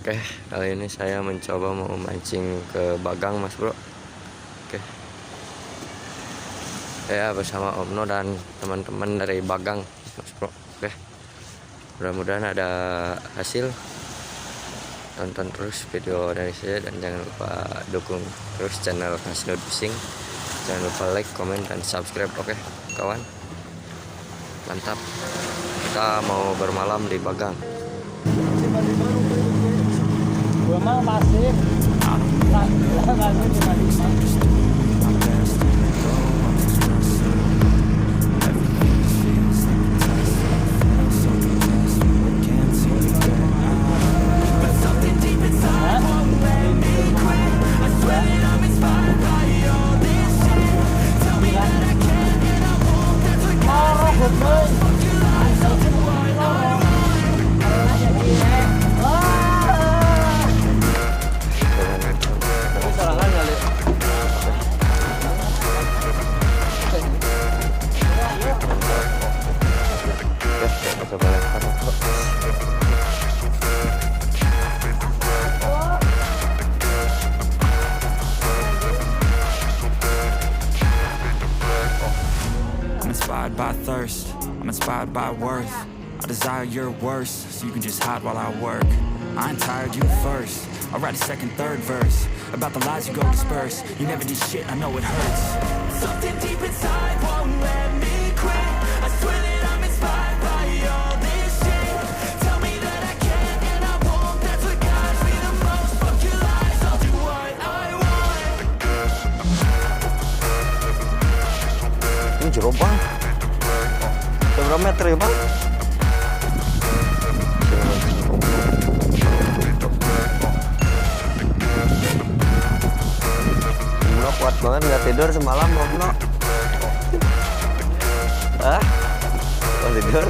Oke, kali ini saya mencoba mau mancing ke bagang, Mas Bro. Oke. Saya bersama Om No dan teman-teman dari bagang, Mas Bro. Oke. Mudah-mudahan ada hasil. Tonton terus video dari saya dan jangan lupa dukung terus channel Kasino Fishing. Jangan lupa like, comment, dan subscribe. Oke, kawan. Mantap. Kita mau bermalam di bagang. Gua mah masih by thirst, I'm inspired by worth. I desire your worst, so you can just hide while I work. I ain't tired, you first. I'll write a second, third verse about the lies you go disperse. You never did shit, I know it hurts. Something deep inside won't let me quit. I swear that I'm inspired by all this shit. Tell me that I can and I won't. That's what guides me the most. Fuck your lies, I'll do what I want. Ini jero bang. Berapa meter ya bang? Om kuat banget nggak tidur semalam Om No. Ah, mau tidur?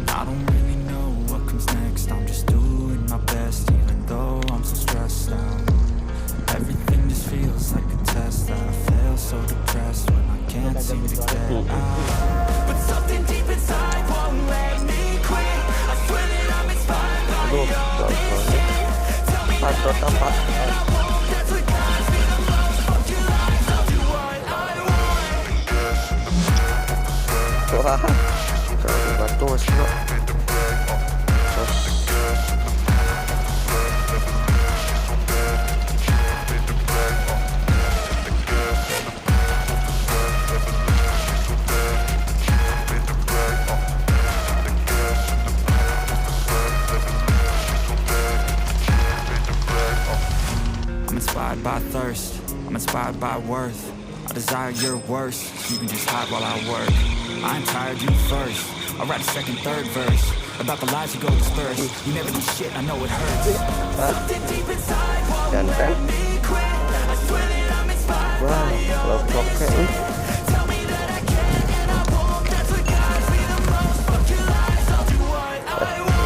I don't really know what comes next. I'm just doing my best, even though I'm so stressed out. Everything just feels like a test that I fail, so depressed when I can't seem to get out. But something deep inside won't let me quit. I swear that I'm inspired by all this shit. Tell me that I can and I won't. That's what guides me the most. Fuck your lies, I'll do what I want. Wah, kalau batu Mas Bro. Terus I'm inspired by thirst, I'm inspired by worth. I desire your worst, so you can just hide while I work. I ain't tired, you first. I'll write a second, third verse about the lies you go disperse. You never did shit, I know it hurts. Something deep inside won't let me quit. I swear that I'm inspired by all this shit. Tell me that I can and I won't. That's what guides me the most. Fuck your lies, I'll do what I want.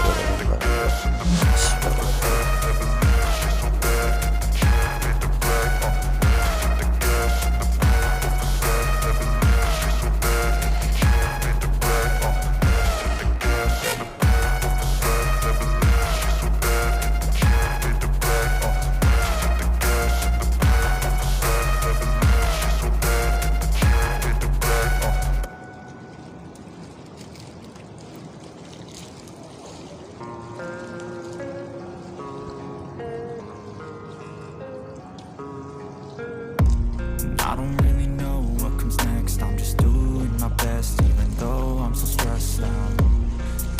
I don't really know what comes next. I'm just doing my best, even though I'm so stressed out.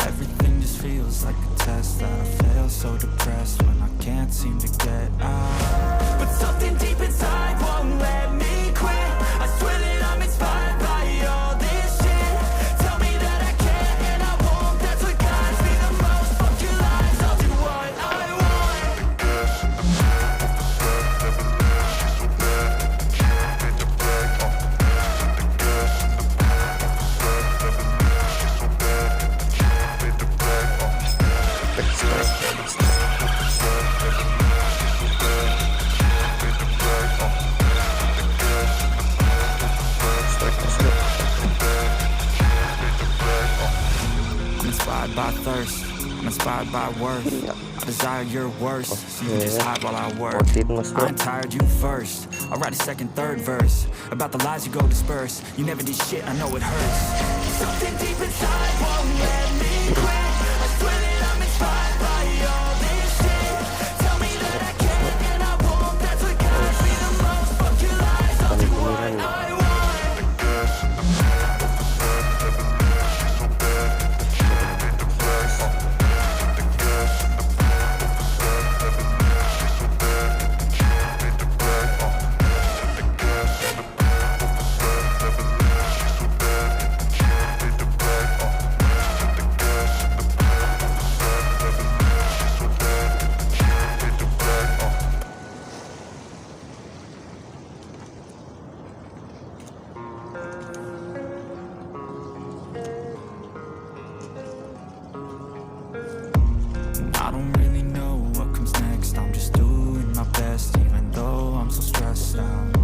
Everything just feels like a test that I fail, so depressed when I can't seem to get out. But something deep inside won't let me quit. I swear that I'm inspired by all this shit. Tell me that I can and I won't. That's what guides me the most. Fuck your lies, I'll do what I want. Thanks. thirst, I'm inspired by worth. I desire your worst, so you can just hide while I work. I ain't tired, you first. I'll write a second, third verse about the lies you go disperse. You never did shit, I know it hurts. Something deep inside won't let me quit. I swear that I'm inspired by all this shit. Tell me that I can't and I won't. That's what guides me the most. Fuck your lies, I'll do what I want. I don't really know what comes next. I'm just doing my best, even though I'm so stressed out.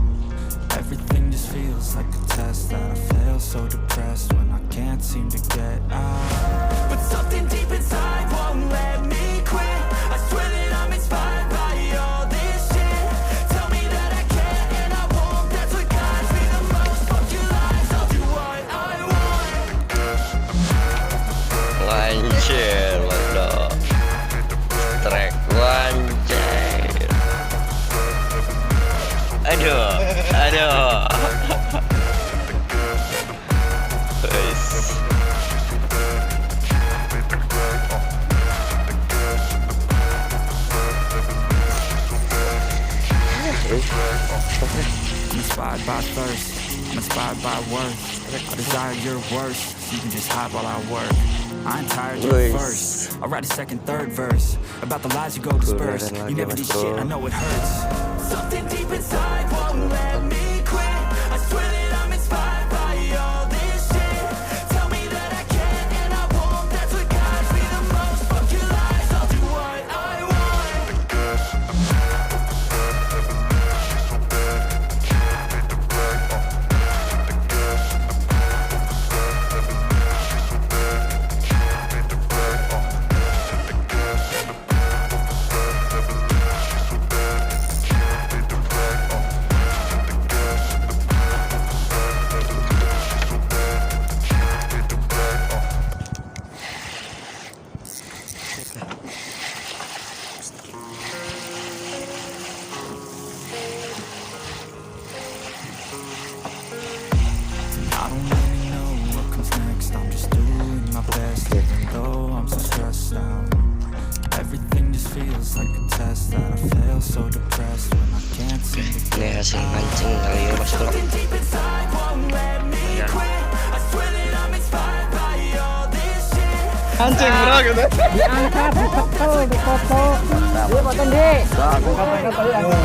Everything just feels like a test that I fail, so depressed when I can't seem to get out. But something deep inside won't let me quit. I swear that I'm inspired by all this shit. Tell me that I can't and I won't. That's what guides me the most. Fuck your lies, I'll do what I want. Lanjir, mantap. Trek wanjir. Aduh. Guys. I'm inspired by thirst, I'm inspired by worth. I desire your worst, so you can just hide while I work. I ain't tired, you Nice. first. I'll write a second, third verse about the lies you go disperse. You never did shit, I know it hurts. Something deep inside won't let me quit. I swear that I'm inspired by all this shit. Tell me that I can't and I won't. That's what guides me the most. Fuck your lies, I'll do what I want. I don't really know what comes next. I'm just doing my best, even though I'm so stressed out. Everything just feels like a test that I fail, so depressed when I can't seem to Ini get hasil mancing kali ya Mas Bro. something deep inside won't let me quit. I swear that I'm inspired by all this shit. Mancing bro gitu. Diangkat, dipekel, dipoto. Dia potong di. Angkat tadi angkat.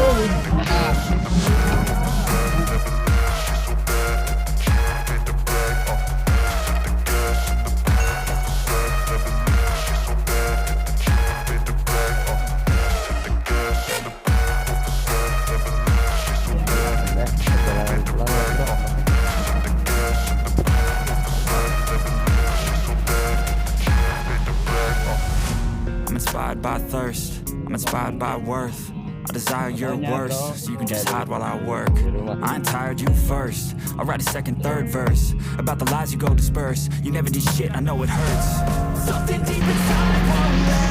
I'm inspired by thirst, I'm inspired by worth. I desire your worst, so you can just hide while I work. I ain't tired, you first. I'll write a second, third verse about the lies you go disperse. You never did shit, I know it hurts. Something deep inside won't let